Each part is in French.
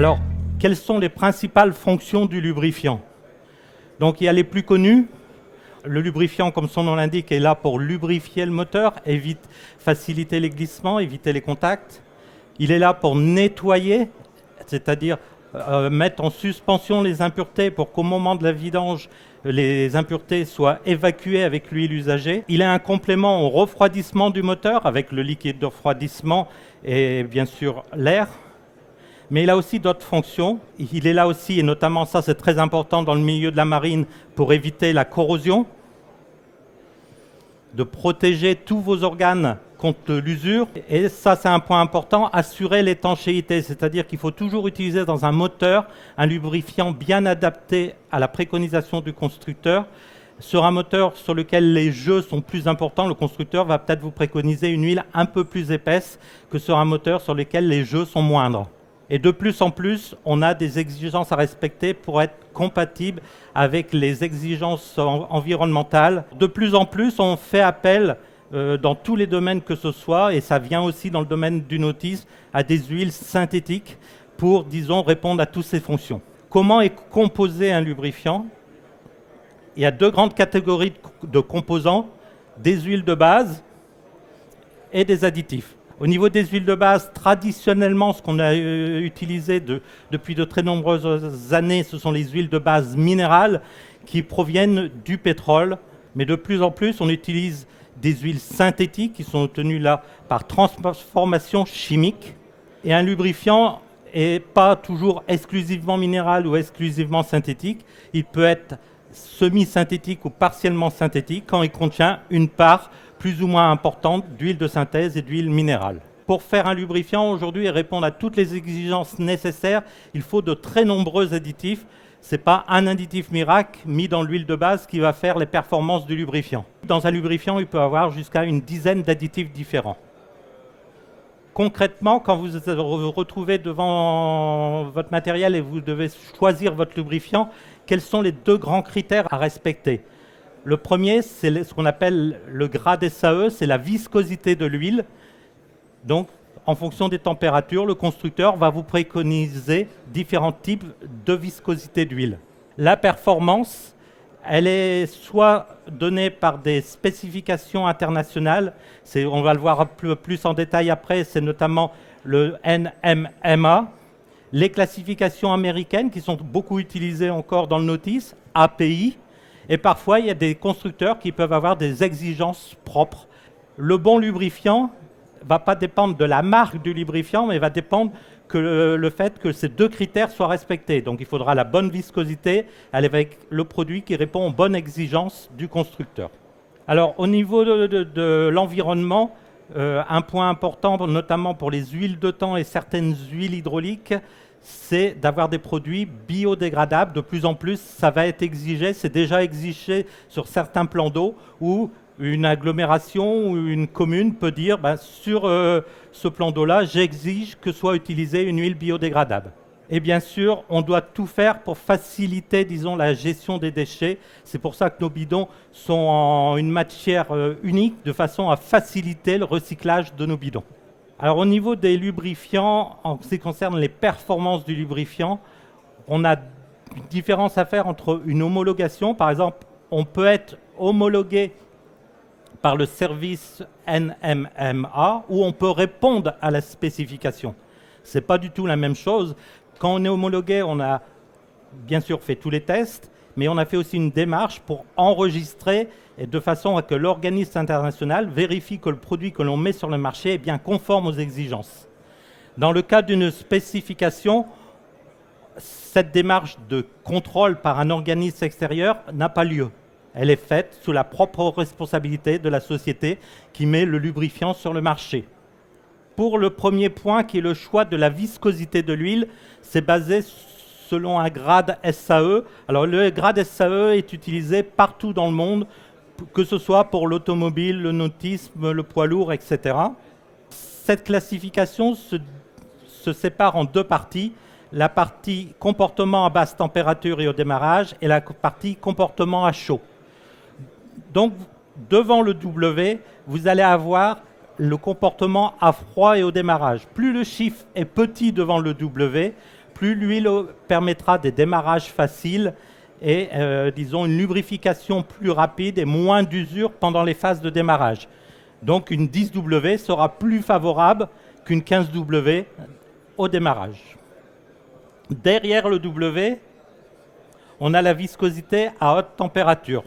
Alors, quelles sont les principales fonctions du lubrifiant? Donc, il y a les plus connues. Le lubrifiant, comme son nom l'indique, est là pour lubrifier le moteur, faciliter les glissements, éviter les contacts. Il est là pour nettoyer, c'est-à-dire mettre en suspension les impuretés pour qu'au moment de la vidange, les impuretés soient évacuées avec l'huile usagée. Il est un complément au refroidissement du moteur avec le liquide de refroidissement et bien sûr l'air. Mais il a aussi d'autres fonctions. Il est là aussi, et notamment ça c'est très important dans le milieu de la marine, pour éviter la corrosion, de protéger tous vos organes contre l'usure. Et ça c'est un point important, assurer l'étanchéité, c'est-à-dire qu'il faut toujours utiliser dans un moteur un lubrifiant bien adapté à la préconisation du constructeur. Sur un moteur sur lequel les jeux sont plus importants, le constructeur va peut-être vous préconiser une huile un peu plus épaisse que sur un moteur sur lequel les jeux sont moindres. Et de plus en plus, on a des exigences à respecter pour être compatible avec les exigences environnementales. De plus en plus, on fait appel dans tous les domaines que ce soit, et ça vient aussi dans le domaine du nautisme, à des huiles synthétiques pour, disons, répondre à toutes ces fonctions. Comment est composé un lubrifiant? Il y a deux grandes catégories de composants, des huiles de base et des additifs. Au niveau des huiles de base, traditionnellement, ce qu'on a utilisé depuis de très nombreuses années, ce sont les huiles de base minérales qui proviennent du pétrole. Mais de plus en plus, on utilise des huiles synthétiques qui sont obtenues là par transformation chimique. Et un lubrifiant n'est pas toujours exclusivement minéral ou exclusivement synthétique. Il peut être semi-synthétique ou partiellement synthétique quand il contient une part plus ou moins importante d'huile de synthèse et d'huile minérale. Pour faire un lubrifiant aujourd'hui et répondre à toutes les exigences nécessaires, il faut de très nombreux additifs. Ce n'est pas un additif miracle mis dans l'huile de base qui va faire les performances du lubrifiant. Dans un lubrifiant, il peut y avoir jusqu'à une dizaine d'additifs différents. Concrètement, quand vous vous retrouvez devant votre matériel et vous devez choisir votre lubrifiant, quels sont les deux grands critères à respecter? Le premier, c'est ce qu'on appelle le grade SAE, c'est la viscosité de l'huile. Donc, en fonction des températures, le constructeur va vous préconiser différents types de viscosité d'huile. La performance, elle est soit donnée par des spécifications internationales, on va le voir plus en détail après, c'est notamment le NMMA, les classifications américaines qui sont beaucoup utilisées encore dans le notice, API, et parfois il y a des constructeurs qui peuvent avoir des exigences propres. Le bon lubrifiant ne va pas dépendre de la marque du lubrifiant, mais va dépendre que le fait que ces deux critères soient respectés. Donc il faudra la bonne viscosité avec le produit qui répond aux bonnes exigences du constructeur. Alors au niveau de l'environnement, un point important, notamment pour les huiles de temps et certaines huiles hydrauliques, c'est d'avoir des produits biodégradables. De plus en plus, ça va être exigé, c'est déjà exigé sur certains plans d'eau où une agglomération ou une commune peut dire sur ce plan d'eau-là, j'exige que soit utilisée une huile biodégradable. Et bien sûr, on doit tout faire pour faciliter, disons, la gestion des déchets. C'est pour ça que nos bidons sont en une matière unique, de façon à faciliter le recyclage de nos bidons. Alors au niveau des lubrifiants, en ce qui concerne les performances du lubrifiant, on a une différence à faire entre une homologation. Par exemple, on peut être homologué par le service NMMA ou on peut répondre à la spécification. Ce n'est pas du tout la même chose. Quand on est homologué, on a bien sûr fait tous les tests, mais on a fait aussi une démarche pour enregistrer et de façon à que l'organisme international vérifie que le produit que l'on met sur le marché est bien conforme aux exigences. Dans le cas d'une spécification, cette démarche de contrôle par un organisme extérieur n'a pas lieu. Elle est faite sous la propre responsabilité de la société qui met le lubrifiant sur le marché. Pour le premier point, qui est le choix de la viscosité de l'huile, c'est basé selon un grade SAE. Alors le grade SAE est utilisé partout dans le monde, que ce soit pour l'automobile, le nautisme, le poids lourd, etc. Cette classification se sépare en deux parties. La partie comportement à basse température et au démarrage et la partie comportement à chaud. Donc, devant le W, vous allez avoir le comportement à froid et au démarrage. Plus le chiffre est petit devant le W, plus l'huile permettra des démarrages faciles et, disons, une lubrification plus rapide et moins d'usure pendant les phases de démarrage. Donc une 10W sera plus favorable qu'une 15W au démarrage. Derrière le W, on a la viscosité à haute température.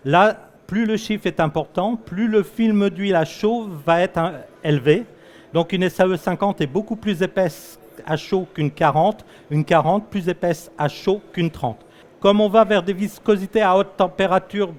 Là, plus le chiffre est important, plus le film d'huile à chaud va être élevé. Donc une SAE 50 est beaucoup plus épaisse à chaud qu'une 40, une 40 plus épaisse à chaud qu'une 30. Comme on va vers des viscosités à haute température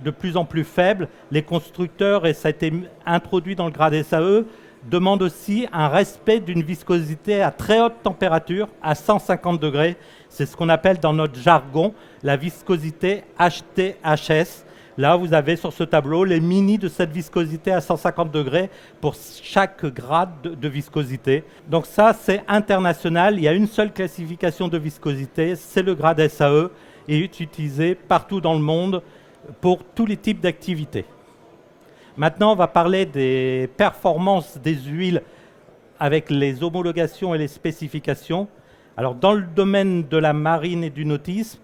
de plus en plus faibles, les constructeurs, et ça a été introduit dans le grade SAE, demandent aussi un respect d'une viscosité à très haute température, à 150 degrés. C'est ce qu'on appelle dans notre jargon la viscosité HTHS. Là, vous avez sur ce tableau les mini de cette viscosité à 150 degrés pour chaque grade de viscosité. Donc ça, c'est international. Il y a une seule classification de viscosité, c'est le grade SAE, et est utilisé partout dans le monde pour tous les types d'activités. Maintenant, on va parler des performances des huiles avec les homologations et les spécifications. Alors, dans le domaine de la marine et du nautisme,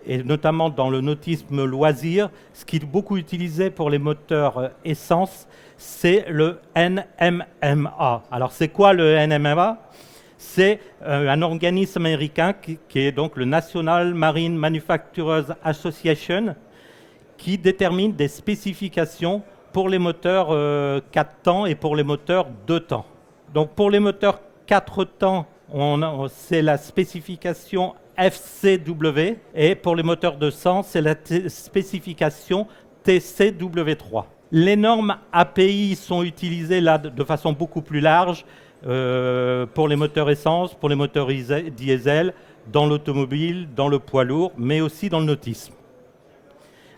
et notamment dans le nautisme loisir, ce qui est beaucoup utilisé pour les moteurs essence, c'est le NMMA. Alors, c'est quoi le NMMA? C'est un organisme américain qui est donc le National Marine Manufacturers Association, qui détermine des spécifications pour les moteurs 4 temps et pour les moteurs 2 temps. Donc pour les moteurs 4 temps, c'est la spécification FCW, et pour les moteurs 200, c'est la spécification TCW3. Les normes API sont utilisées là de façon beaucoup plus large pour les moteurs essence, pour les moteurs diesel, dans l'automobile, dans le poids lourd, mais aussi dans le nautisme.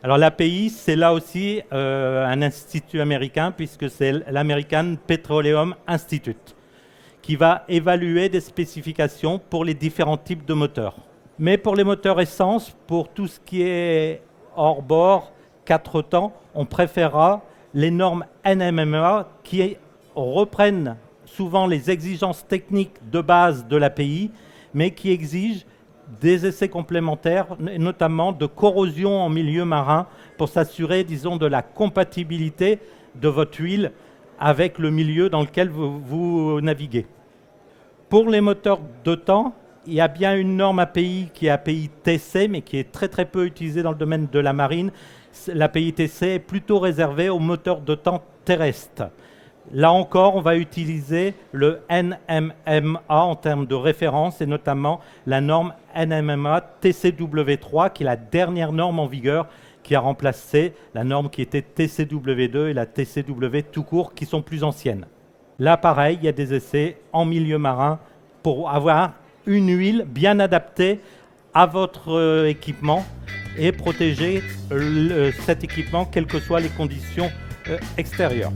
Alors l'API, c'est là aussi un institut américain, puisque c'est l'American Petroleum Institute, qui va évaluer des spécifications pour les différents types de moteurs. Mais pour les moteurs essence, pour tout ce qui est hors bord, 4 temps, on préférera les normes NMMA qui reprennent souvent les exigences techniques de base de l'API, mais qui exigent des essais complémentaires, notamment de corrosion en milieu marin, pour s'assurer, disons, de la compatibilité de votre huile avec le milieu dans lequel vous naviguez. Pour les moteurs 2 temps, il y a bien une norme API qui est API TC, mais qui est très très peu utilisée dans le domaine de la marine. L'API TC est plutôt réservée aux moteurs 2 temps terrestres. Là encore, on va utiliser le NMMA en termes de référence, et notamment la norme NMMA TCW3, qui est la dernière norme en vigueur, qui a remplacé la norme qui était TCW2 et la TCW tout court, qui sont plus anciennes. Là, pareil, il y a des essais en milieu marin pour avoir une huile bien adaptée à votre équipement et protéger cet équipement, quelles que soient les conditions extérieures.